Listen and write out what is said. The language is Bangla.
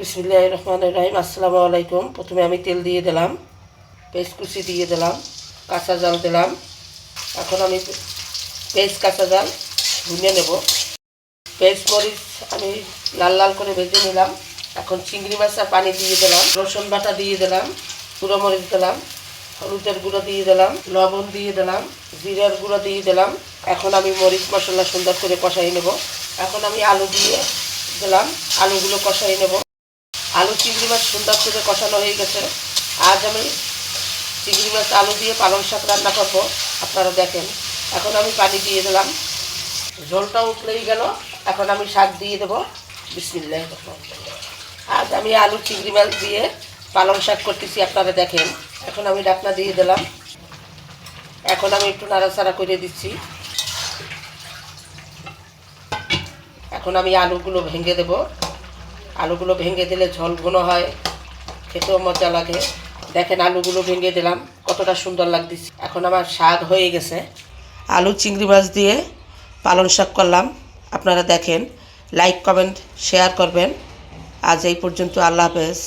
বিসমিল্লাহির রহমানির রহিম। আসসালামু আলাইকুম। প্রথমে আমি তেল দিয়ে দিলাম, পেঁয়াজ কুচি দিয়ে দিলাম, কাঁচা জাল দিলাম। এখন আমি পেঁয়াজ কাঁচা জাল ভুনে নেব। পেঁয়াজ মরিচ আমি লাল লাল করে ভেজে নিলাম। এখন চিংড়ি মাছের পানি দিয়ে দিলাম, রসুন বাটা দিয়ে দিলাম, গুঁড়ো মরিচ দিলাম, হলুদের গুঁড়ো দিয়ে দিলাম, লবণ দিয়ে দিলাম, জিরার গুঁড়ো দিয়ে দিলাম। এখন আমি মরিচ মশলা সুন্দর করে কষাই নেব। এখন আমি আলু দিয়ে দিলাম, আলুগুলো কষাই নেব। আলু চিংড়ি মাছ সুন্দর করে কষানো হয়ে গেছে। আজ আমি চিংড়ি মাছ আলু দিয়ে পালং শাক রান্না করব, আপনারা দেখেন। এখন আমি পানি দিয়ে দিলাম, ঝোলটা উঠলেই গেল। এখন আমি শাক দিয়ে দেবো। বিসমিল্লাহির রহমানির রহিম। আজ আমি আলু চিংড়ি মাছ দিয়ে পালং শাক করতেছি, আপনারা দেখেন। এখন আমি ঢাকনা দিয়ে দিলাম। এখন আমি একটু নাড়াচাড়া করে দিচ্ছি। এখন আমি আলুগুলো ভেঙে দেব। আলুগুলো ভেঙে দিলে ঝোল ঘন হয়, খেতেও মজা লাগে। দেখেন আলুগুলো ভেঙে দিলাম, কতটা সুন্দর লাগতেছে। এখন আমার শাক হয়ে গেছে। আলু চিংড়ি মাছ দিয়ে পালং শাক করলাম, আপনারা দেখেন। লাইক কমেন্ট শেয়ার করবেন। আজ এই পর্যন্ত। আল্লাহ হাফেজ।